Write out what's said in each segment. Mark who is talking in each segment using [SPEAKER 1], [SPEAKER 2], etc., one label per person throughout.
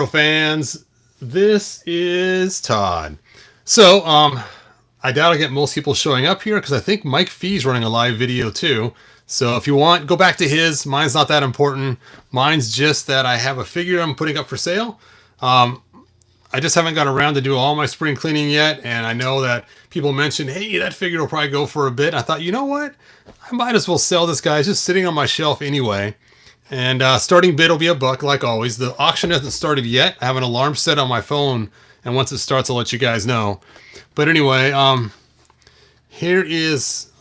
[SPEAKER 1] fans, this is Todd. So, I doubt I'll get most people showing up here because I think Mike Fee's running a live video too. So if you want, go back to his. Mine's not that important. Mine's just that I have a figure I'm putting up for sale. I just haven't got around to do all my spring cleaning yet, and I know that people mentioned, hey, that figure will probably go for a bit. I thought, you know what? I might as well sell this guy. It's just sitting on my shelf anyway. And starting bid will be $1, like always. The auction hasn't started yet. I have an alarm set on my phone, and once it starts, I'll let you guys know. But anyway, here is...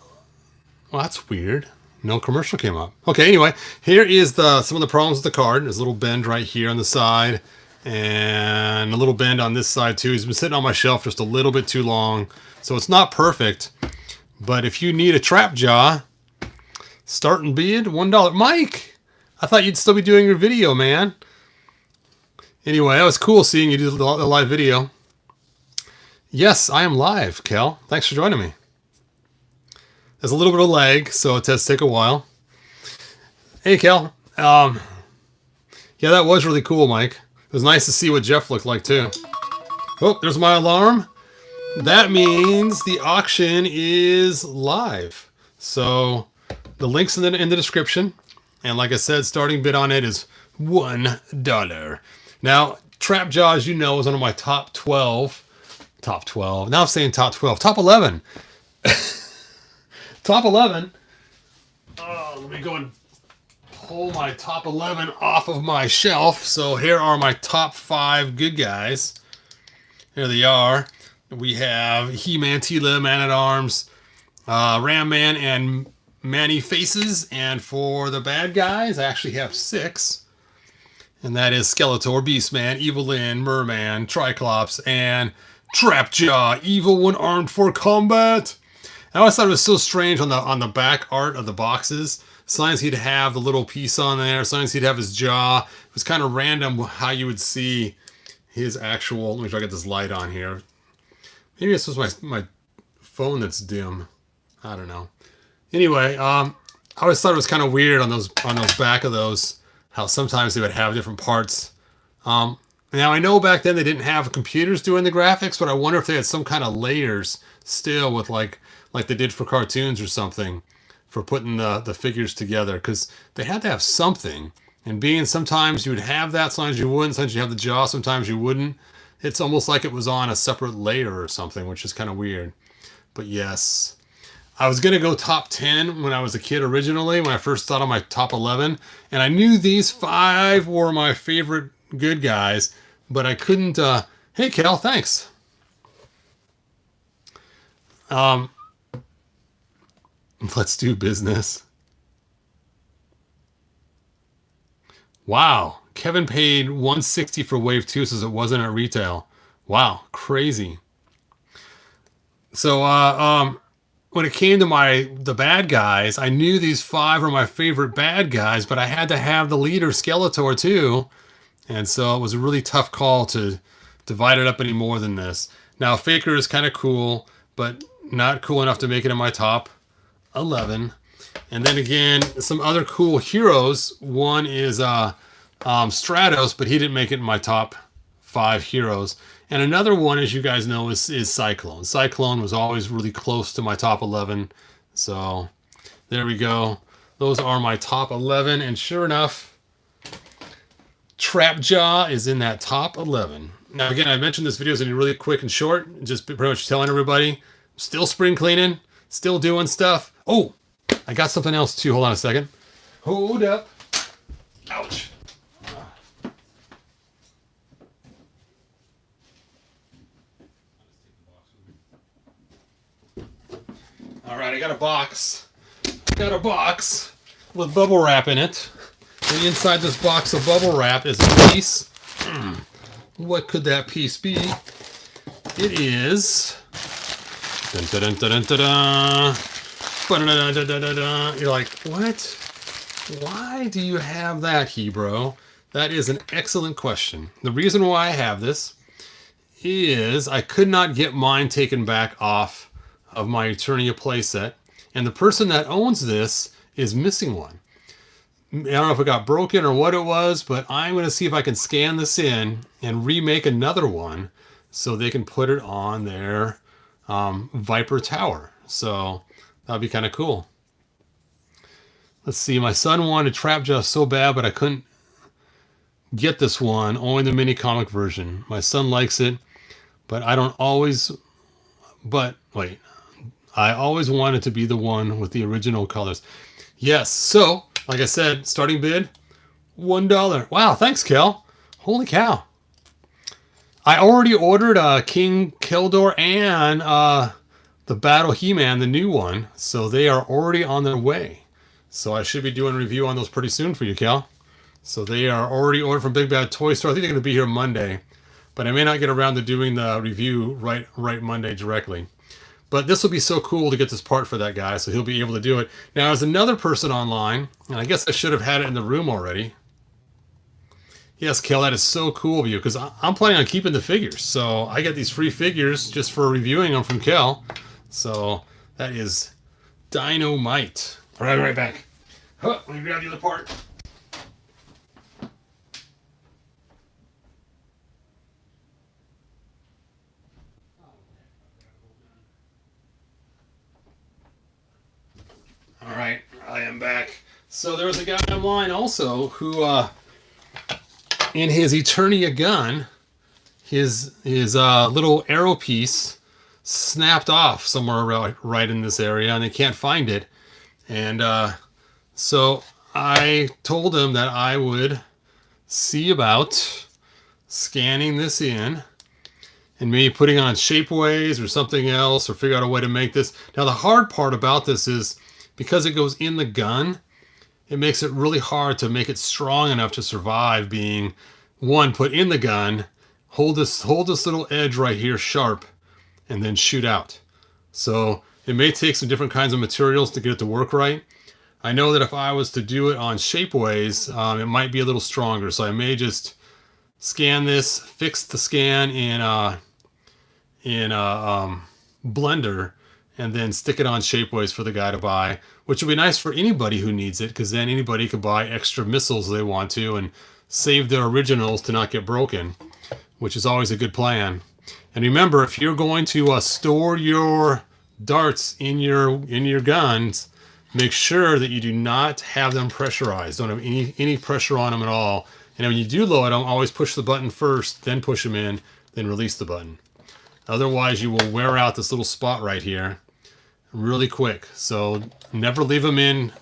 [SPEAKER 1] Well, that's weird. No commercial came up. Okay, anyway, here is some of the problems with the card. There's a little bend right here on the side, and a little bend on this side too. He's been sitting on my shelf just a little bit too long, so it's not perfect. But if you need a trap jaw, starting bid $1. Mike, I thought you'd still be doing your video, man. Anyway, that was cool seeing you do the live video. Yes, I am live, Kel. Thanks for joining me. There's a little bit of lag, so it does take a while. Hey, Kel. Yeah, that was really cool, Mike. It was nice to see what Jeff looked like, too. Oh, there's my alarm. That means the auction is live. So the link's in the description. And like I said, starting bid on it is $1. Now, Trap Jaw, as you know, is one of my top 12. Top 12. Now I'm saying top 12. Top 11. Top 11. Oh, let me go and pull my top 11 off of my shelf. So here are my top 5 good guys. Here they are. We have He-Man, Tila, Man-at-Arms, Ram Man, and Manny Faces. And for the bad guys, I actually have 6. And that is Skeletor, Beastman, Evil Lyn, Merman, Triclops, and Trapjaw, Evil One Armed for Combat. I always thought it was so strange on the back art of the boxes. Sometimes he'd have the little piece on there. Sometimes he'd have his jaw. It was kind of random how you would see his actual... Let me try to get this light on here. Maybe this was my phone that's dim. I don't know. Anyway, I always thought it was kind of weird on those back of those, how sometimes they would have different parts. Now I know back then they didn't have computers doing the graphics, but I wonder if they had some kind of layers still with like they did for cartoons or something for putting the figures together, because they had to have something. And being sometimes you would have that, sometimes you wouldn't, sometimes you have the jaw, sometimes you wouldn't. It's almost like it was on a separate layer or something, which is kind of weird. But yes, I was going to go top 10 when I was a kid originally, when I first thought of my top 11. And I knew these 5 were my favorite good guys, but I couldn't... Hey, Cal, thanks. Let's do business. Wow. Kevin paid $160 for Wave 2, says it wasn't at retail. Wow. Crazy. So, when it came to the bad guys, I knew these 5 were my favorite bad guys, but I had to have the leader Skeletor too. And so it was a really tough call to divide it up any more than this. Now, Faker is kind of cool, but not cool enough to make it in my top 11. And then again, some other cool heroes. One is Stratos, but he didn't make it in my top 5 heroes. And another one, as you guys know, is Cyclone. Cyclone was always really close to my top 11. So there we go. Those are my top 11. And sure enough, Trapjaw is in that top 11. Now, again, I mentioned this video is going to be really quick and short. Just pretty much telling everybody, still spring cleaning, still doing stuff. Oh, I got something else too. Hold on a second. Hold up. Ouch. All right, I got a box. Got a box with bubble wrap in it. And inside this box of bubble wrap is a piece. What could that piece be? It is... Dun, dun, dun, dun, dun, dun. You're like, what? Why do you have that, Hebro? That is an excellent question. The reason why I have this is I could not get mine taken back off of my Eternia playset, and the person that owns this is missing one. I don't know if it got broken or what it was, but I'm going to see if I can scan this in and remake another one so they can put it on their Viper tower. So that'd be kind of cool. Let's see. My son wanted Trap Just so bad, but I couldn't get this one. Only the mini comic version. My son likes it, but I don't always. But wait, I always wanted to be the one with the original colors. Yes. So, like I said, starting bid $1. Wow. Thanks, Kel. Holy cow. I already ordered King Keldor and the Battle He-Man, the new one. So they are already on their way. So I should be doing a review on those pretty soon for you, Kel. So they are already ordered from Big Bad Toy Store. I think they're going to be here Monday. But I may not get around to doing the review right Monday directly. But this will be so cool to get this part for that guy, so he'll be able to do it. Now, there's another person online, and I guess I should have had it in the room already. Yes, Kel, that is so cool of you, because I'm planning on keeping the figures. So I get these free figures just for reviewing them from Kel. So that is dynamite. All right, right back. Huh, let me grab the other part. All right, I am back. So there was a guy online also who, in his Eternia gun, his little arrow piece snapped off somewhere right in this area, and they can't find it. And so I told him that I would see about scanning this in and maybe putting on shapeways or something else, or figure out a way to make this. Now, the hard part about this is because it goes in the gun, it makes it really hard to make it strong enough to survive being, one, put in the gun, hold this little edge right here sharp, and then shoot out. So it may take some different kinds of materials to get it to work right. I know that if I was to do it on shapeways, it might be a little stronger. So I may just scan this, fix the scan in Blender, and then stick it on shapeways for the guy to buy, which would be nice for anybody who needs it, because then anybody could buy extra missiles they want to and save their originals to not get broken, which is always a good plan. And remember, if you're going to store your darts in your guns, make sure that you do not have them pressurized. Don't have any pressure on them at all. And when you do load them, always push the button first, then push them in, then release the button. Otherwise, you will wear out this little spot right here really quick. So never leave them in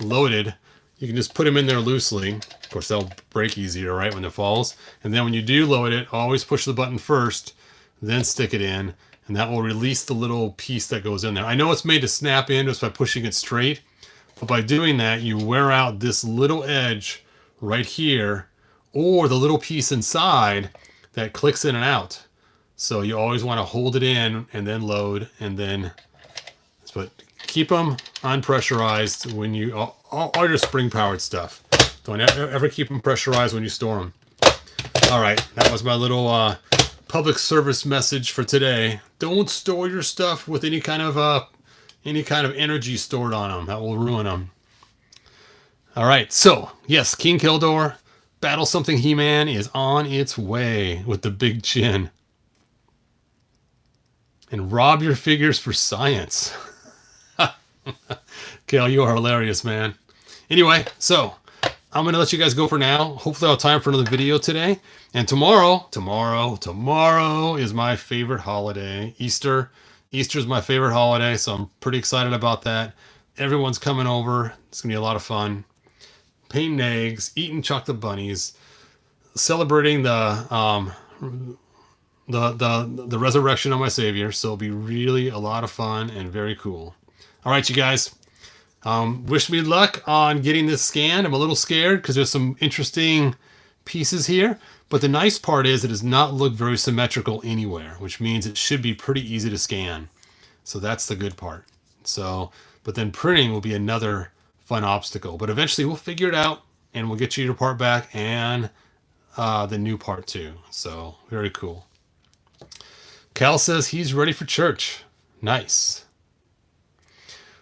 [SPEAKER 1] loaded. You can just put them in there loosely. Of course, they'll break easier, right, when it falls. And then when you do load it, always push the button first, then stick it in, and that will release the little piece that goes in there. I know it's made to snap in just by pushing it straight, but by doing that, you wear out this little edge right here, or the little piece inside that clicks in and out. So you always want to hold it in and then load, and then, but keep them unpressurized when you, all your spring-powered stuff. Don't ever keep them pressurized when you store them. All right, that was my little public service message for today. Don't store your stuff with any kind of energy stored on them. That will ruin them. All right, so yes, King Keldor, Battle Something He-Man is on its way with the big chin. And rob your figures for science. Kel, you are hilarious, man. Anyway, so I'm going to let you guys go for now. Hopefully I'll have time for another video today. And tomorrow is my favorite holiday. Easter. Easter's my favorite holiday, so I'm pretty excited about that. Everyone's coming over. It's going to be a lot of fun. Painting eggs, eating chocolate bunnies, celebrating the resurrection of my Savior. So it'll be really a lot of fun and very cool. All right, you guys. Wish me luck on getting this scanned. I'm a little scared because there's some interesting pieces here. But the nice part is it does not look very symmetrical anywhere, which means it should be pretty easy to scan. So that's the good part. So, but then printing will be another fun obstacle. But eventually we'll figure it out and we'll get you your part back and the new part too. So very cool. Cal says he's ready for church. Nice.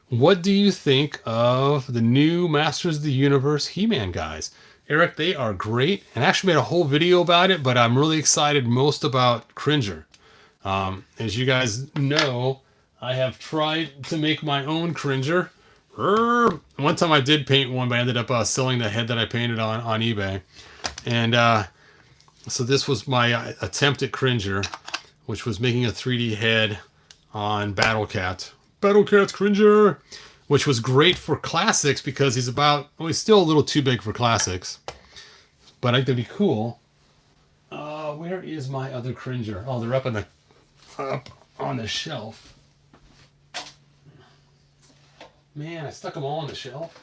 [SPEAKER 1] what do you think of the new Masters of the Universe He-Man guys? Eric, they are great, and I actually made a whole video about it, but I'm really excited most about Cringer. As you guys know, I have tried to make my own Cringer. One time I did paint one, but I ended up selling the head that I painted on eBay. And so this was my attempt at Cringer, which was making a 3D head on Battle Cat. Battle Cat's Cringer, which was great for classics because he's he's still a little too big for classics. But I think that'd be cool. Where is my other Cringer? Oh, they're up on the shelf. Man, I stuck them all on the shelf.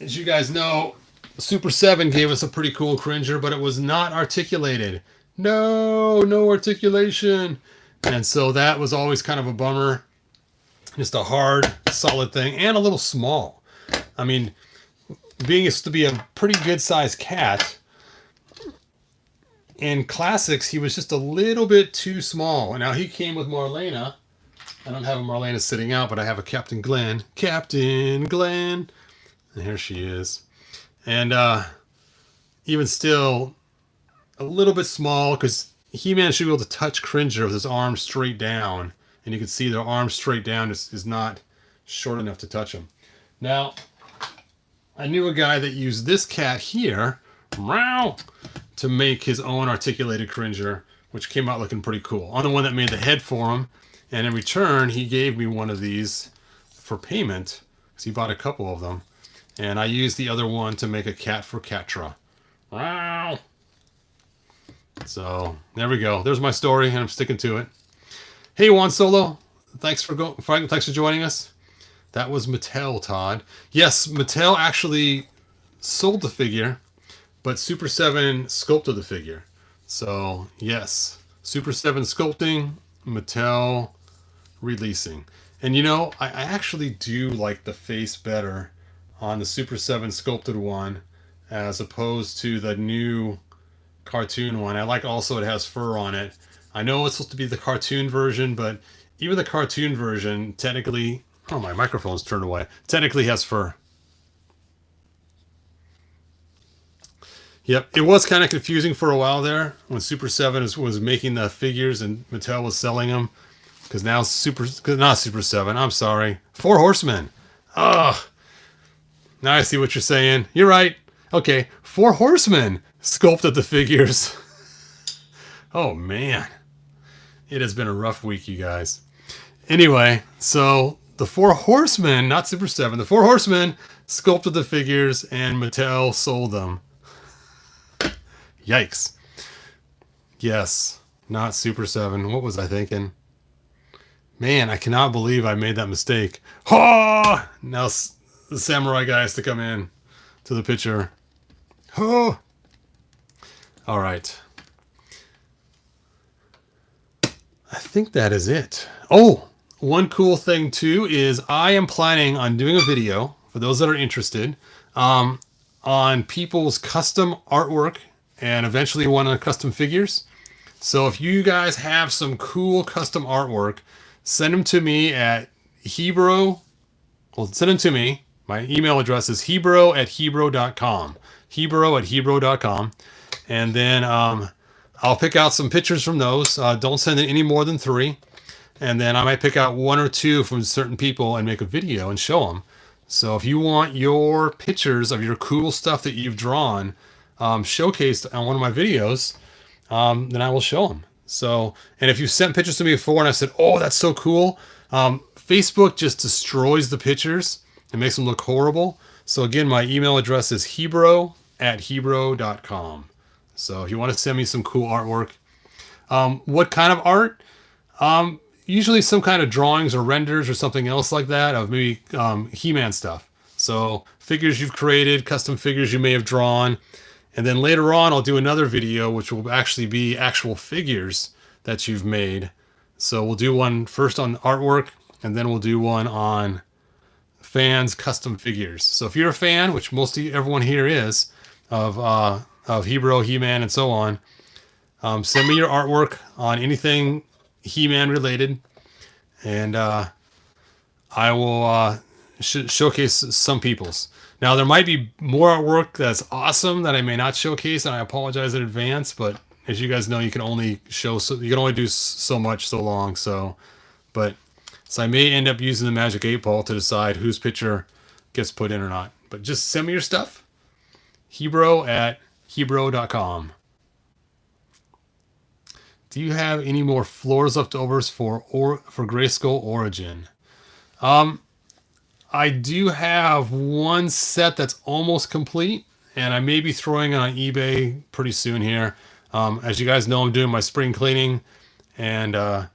[SPEAKER 1] As you guys know, Super 7 gave us a pretty cool Cringer, but it was not articulated. No articulation. And so that was always kind of a bummer. Just a hard, solid thing, and a little small. I mean, being used to be a pretty good sized cat, in classics, he was just a little bit too small. And now he came with Marlena. I don't have a Marlena sitting out, but I have a Captain Glenn. Captain Glenn. And here she is. And even still, a little bit small, because He-Man should be able to touch Cringer with his arms straight down. And you can see their arms straight down is not short enough to touch him. Now, I knew a guy that used this cat here to make his own articulated Cringer, which came out looking pretty cool. I'm the one that made the head for him. And in return, he gave me one of these for payment, because he bought a couple of them. And I used the other one to make a cat for Catra. Wow. So, there we go. There's my story, and I'm sticking to it. Hey, Juan Solo. Thanks for joining us. That was Mattel, Todd. Yes, Mattel actually sold the figure, but Super 7 sculpted the figure. So, yes. Super 7 sculpting, Mattel releasing. And you know, I actually do like the face better on the Super 7 sculpted one as opposed to the new cartoon one. I like also it has fur on it. I know it's supposed to be the cartoon version, but even the cartoon version technically... Oh, my microphone's turned away. Technically has fur. Yep, it was kind of confusing for a while there when Super 7 was making the figures and Mattel was selling them. Because now not Super 7, I'm sorry. 4 Horsemen. Ugh. Now I see what you're saying. You're right. Okay, 4 Horsemen sculpted the figures. Oh, man. It has been a rough week, you guys. Anyway, so the 4 Horsemen, not Super 7, the 4 Horsemen sculpted the figures and Mattel sold them. Yikes. Yes, not Super 7. What was I thinking? Man, I cannot believe I made that mistake. Ha! Now the samurai guy has to come in to the picture. Oh! All right. I think that is it. Oh, one cool thing too is I am planning on doing a video, for those that are interested, on people's custom artwork and eventually one on custom figures. So if you guys have some cool custom artwork, send them to me at Hebro. Well, send them to me. My email address is hebro@hebro.com. Hebro@hebro.com. And then I'll pick out some pictures from those. Don't send in any more than 3. And then I might pick out 1 or 2 from certain people and make a video and show them. So if you want your pictures of your cool stuff that you've drawn showcased on one of my videos, then I will show them. So, and if you sent pictures to me before and I said, oh, that's so cool, Facebook just destroys the pictures and makes them look horrible. So again, my email address is hebro@hebro.com. So if you want to send me some cool artwork, what kind of art? Usually some kind of drawings or renders or something else like that of maybe He-Man stuff. So figures you've created, custom figures you may have drawn. And then later on, I'll do another video, which will actually be actual figures that you've made. So we'll do one first on artwork, and then we'll do one on fans' custom figures. So if you're a fan, which everyone here is, of Hebro, He-Man, and so on, send me your artwork on anything He-Man related, and I will showcase some people's. Now there might be more artwork that's awesome that I may not showcase, and I apologize in advance. But as you guys know, you can only do so much so long. So I may end up using the Magic 8 Ball to decide whose picture gets put in or not. But just send me your stuff. Hebro@hebro.com. Do you have any more floors leftovers for Grayskull Origin? I do have one set that's almost complete, and I may be throwing it on eBay pretty soon here. As you guys know, I'm doing my spring cleaning, and the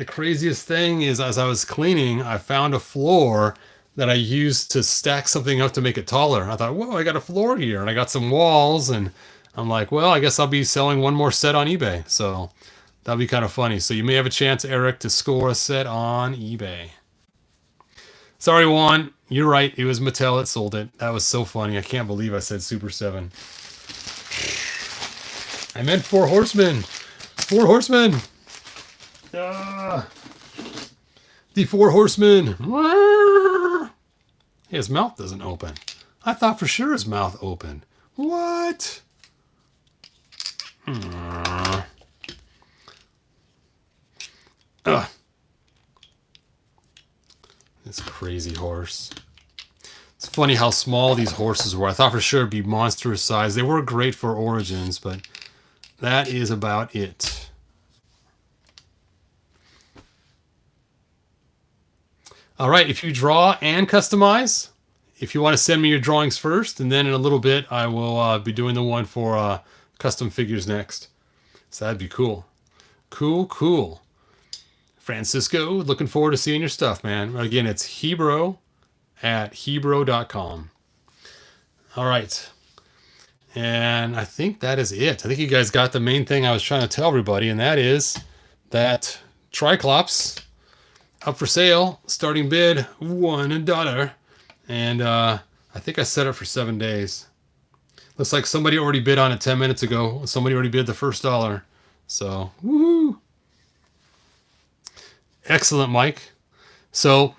[SPEAKER 1] craziest thing is, as I was cleaning, I found a floor that I used to stack something up to make it taller. I thought, whoa, I got a floor here, and I got some walls, and I'm like, well, I guess I'll be selling one more set on eBay. So that'll be kind of funny. So you may have a chance, Eric, to score a set on eBay. Sorry, Juan. You're right. It was Mattel that sold it. That was so funny. I can't believe I said Super 7. I meant 4 Horsemen. 4 Horsemen. The 4 Horsemen. His mouth doesn't open. I thought for sure his mouth opened. What? This crazy horse. It's funny how small these horses were. I thought for sure it'd be monstrous size. They were great for Origins, but that is about it. All right, if you draw and customize, if you want to send me your drawings first, and then in a little bit I will be doing the one for custom figures next. So that'd be cool. Cool. Francisco, looking forward to seeing your stuff, man. Again, it's Hebro@hebro.com. All right. And I think that is it. I think you guys got the main thing I was trying to tell everybody, and that is that Triclops up for sale, starting bid $1. And I think I set it for 7 days. Looks like somebody already bid on it 10 minutes ago. Somebody already bid the first $1. So, woohoo! Excellent, Mike. So,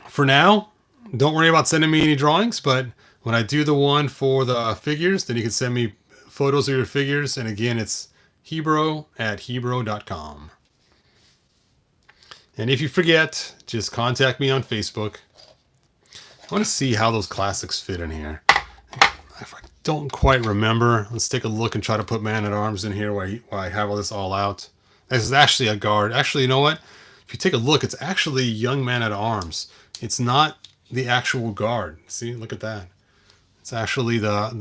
[SPEAKER 1] for now, don't worry about sending me any drawings, but when I do the one for the figures, then you can send me photos of your figures. And again, it's Hebro@hebro.com. And if you forget, just contact me on Facebook. I want to see how those classics fit in here. If I don't quite remember, let's take a look and try to put Man-at-Arms in here while I have all this all out. This is actually a guard. Actually, you know what? If you take a look, it's actually young Man-at-Arms. It's not the actual guard. See, look at that. It's actually the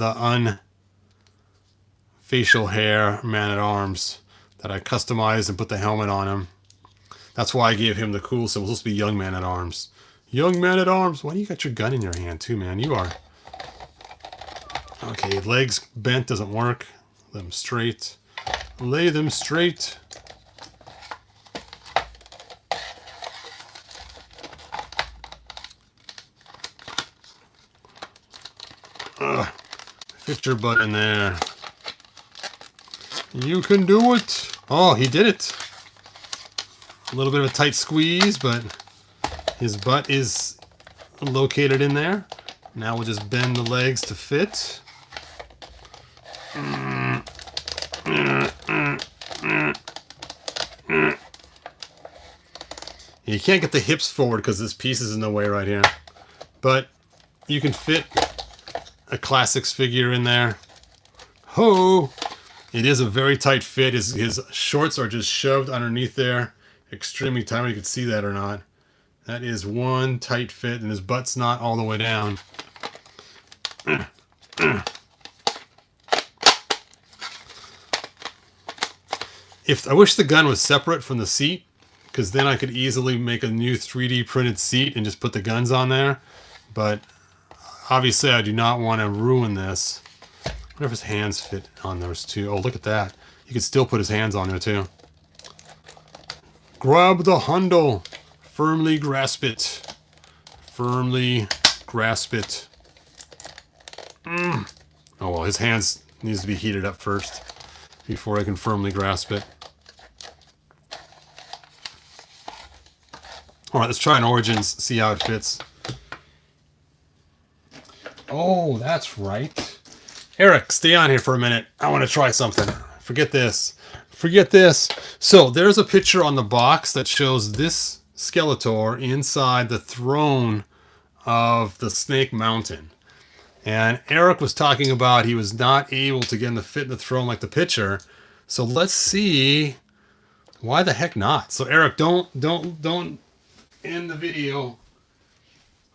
[SPEAKER 1] unfacial hair Man-at-Arms that I customized and put the helmet on him. That's why I gave him the cool symbol. It's supposed to be young Man-at-Arms. Young Man-at-Arms. Why do you got your gun in your hand too, man? You are... Okay, legs bent doesn't work. Lay them straight. Lay them straight. Fit your butt in there. You can do it. Oh, he did it. A little bit of a tight squeeze, but his butt is located in there. Now we'll just bend the legs to fit. You can't get the hips forward because this piece is in the way right here. But you can fit a classics figure in there. Ho! It is a very tight fit. His shorts are just shoved underneath there. Extremely tight. You can see that or not. That is one tight fit, and his butt's not all the way down. I wish the gun was separate from the seat, because then I could easily make a new 3D printed seat and just put the guns on there. But obviously I do not want to ruin this. I wonder if his hands fit on those too. Oh, look at that. You could still put his hands on there too. Grab the handle. Firmly grasp it. Firmly grasp it. Oh, well, his hands needs to be heated up first before I can firmly grasp it. All right, let's try an Origins, see how it fits. Oh, that's right. Eric, stay on here for a minute. I want to try something. Forget this. Forget this. So there's a picture on the box that shows this Skeletor inside the throne of the Snake Mountain. And Eric was talking about he was not able to get him to fit in the throne like the picture. So let's see why the heck not. So Eric, don't end the video.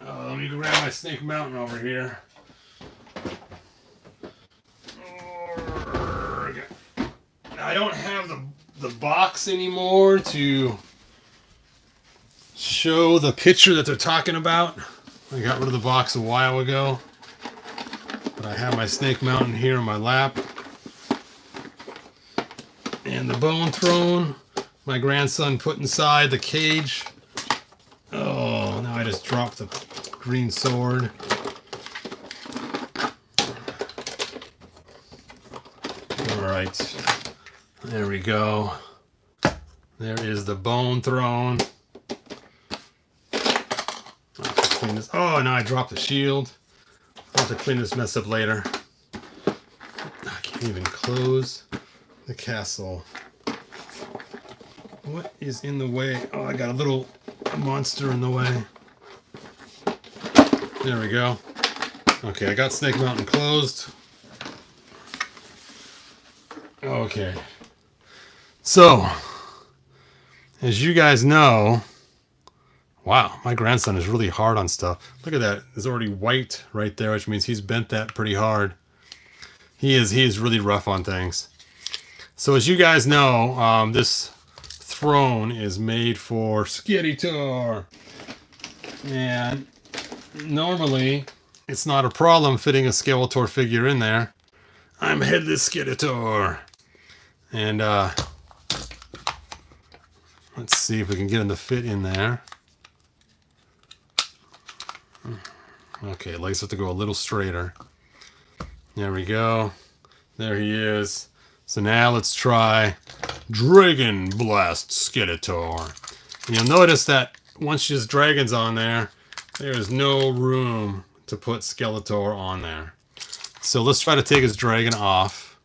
[SPEAKER 1] Let me grab my Snake Mountain over here. I don't have the box anymore to show the picture that they're talking about. I got rid of the box a while ago. But I have my Snake Mountain here in my lap. And the bone throne my grandson put inside the cage. Oh, now I just dropped the green sword. Alright. There we go. There is the bone throne. I'll have to clean this. Oh, now I dropped the shield. I'll have to clean this mess up later. I can't even close the castle. What is in the way? Oh, I got a little monster in the way. There we go. Okay, I got Snake Mountain closed. Okay. So, as you guys know, wow, my grandson is really hard on stuff. Look at that. There's already white right there, which means he's bent that pretty hard. He is really rough on things. So as you guys know, this throne is made for Skeletor. And normally, it's not a problem fitting a Skeletor figure in there. I'm Headless Skeletor. And, let's see if we can get him to fit in there. Okay, legs have to go a little straighter. There we go. There he is. So now let's try Dragon Blast Skeletor. And you'll notice that once his dragon's on there, there's no room to put Skeletor on there. So let's try to take his dragon off.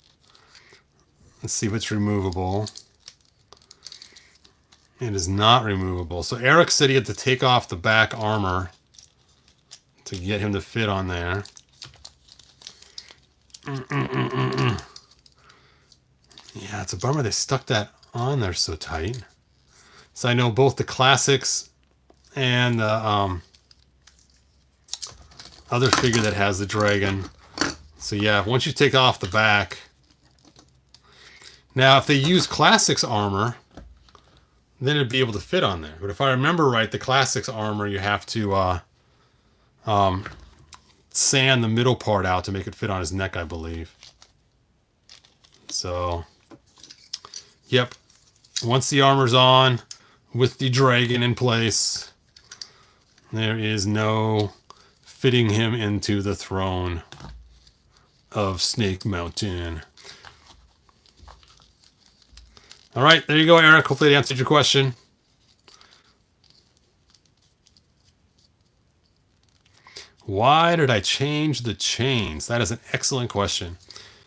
[SPEAKER 1] Let's see if it's removable. It is not removable. So Eric said he had to take off the back armor to get him to fit on there. Yeah, it's a bummer they stuck that on there so tight. So I know both the classics and the other figure that has the dragon. So yeah, once you take off the back. Now, if they use classics armor, then it'd be able to fit on there. But if I remember right, the classics armor, you have to sand the middle part out to make it fit on his neck, I believe. So, yep. Once the armor's on, with the dragon in place, there is no fitting him into the throne of Snake Mountain. All right, there you go, Eric. Hopefully that answered your question. Why did I change the chains? That is an excellent question.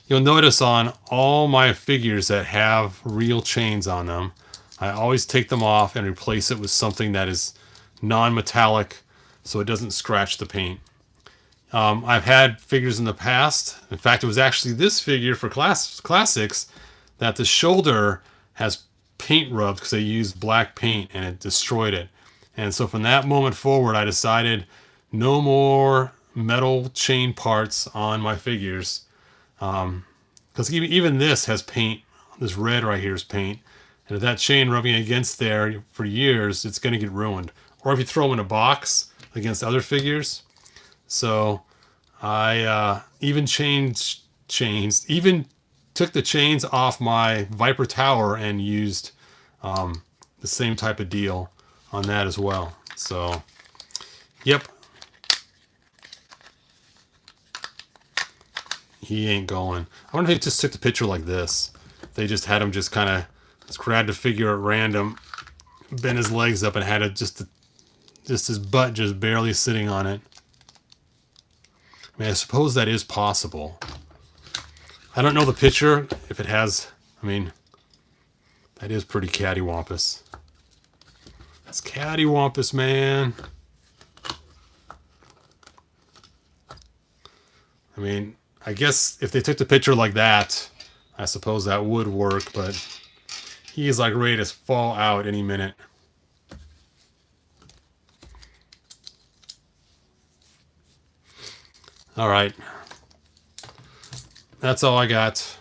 [SPEAKER 1] You'll notice on all my figures that have real chains on them, I always take them off and replace it with something that is non-metallic so it doesn't scratch the paint. I've had figures in the past. In fact, it was actually this figure for classics that the shoulder has paint rubbed because they used black paint and it destroyed it. And so from that moment forward, I decided no more metal chain parts on my figures. Because even this has paint. This red right here is paint. And if that chain rubbing against there for years, it's going to get ruined. Or if you throw them in a box against other figures. So I even changed chains. Even took the chains off my Viper Tower and used the same type of deal on that as well. So, yep. He ain't going. I wonder if they just took the picture like this. They just had him just kind of grabbed a figure at random, bent his legs up and had it just Just his butt just barely sitting on it. I mean, I suppose that is possible. I don't know the picture, if it has... I mean, that is pretty cattywampus. That's cattywampus, man. I mean, I guess if they took the picture like that, I suppose that would work, but he's like ready to fall out any minute. All right. That's all I got.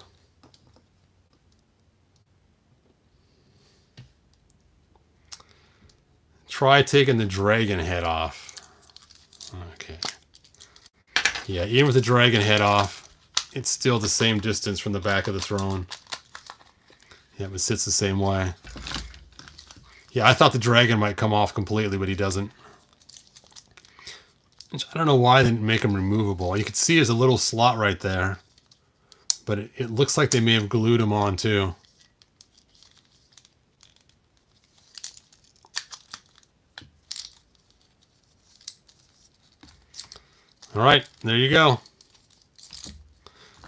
[SPEAKER 1] Try taking the dragon head off. Okay. Yeah, even with the dragon head off, it's still the same distance from the back of the throne. Yeah, it sits the same way. Yeah, I thought the dragon might come off completely, but he doesn't. I don't know why they didn't make him removable. You can see there's a little slot right there. But it looks like they may have glued him on too. All right, there you go.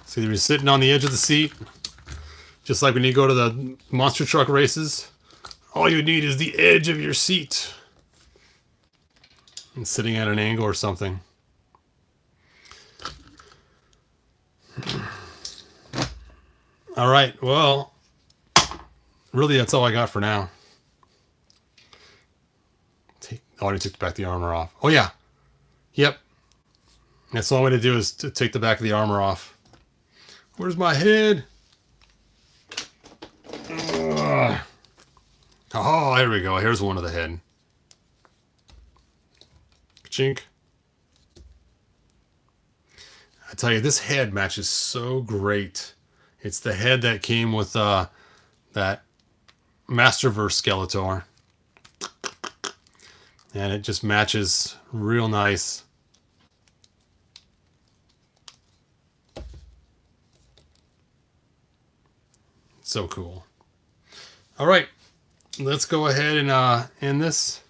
[SPEAKER 1] See, you're sitting on the edge of the seat. Just like when you go to the monster truck races. All you need is the edge of your seat. And sitting at an angle or something. All right, well, really that's all I got for now. I already took back the armor off. Oh yeah, yep. That's the only way to do is to take the back of the armor off. Where's my head? Ugh. Oh, there we go. Here's one of the head. Chink. I tell you, this head matches so great. It's the head that came with that Masterverse Skeletor. And it just matches real nice. So cool. All right, let's go ahead and end this.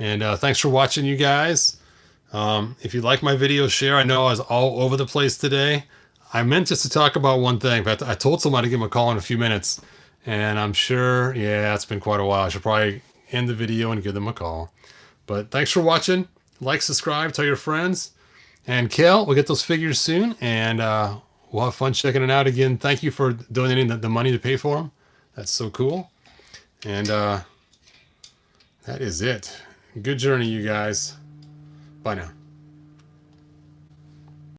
[SPEAKER 1] And thanks for watching, you guys. If you like my video, share. I know I was all over the place today. I meant just to talk about one thing. In fact, I told somebody to give him a call in a few minutes. And I'm sure, yeah, it's been quite a while. I should probably end the video and give them a call. But thanks for watching. Like, subscribe, tell your friends. And Kel, we'll get those figures soon. And we'll have fun checking it out again. Thank you for donating the money to pay for them. That's so cool. And that is it. Good journey, you guys. Bye now.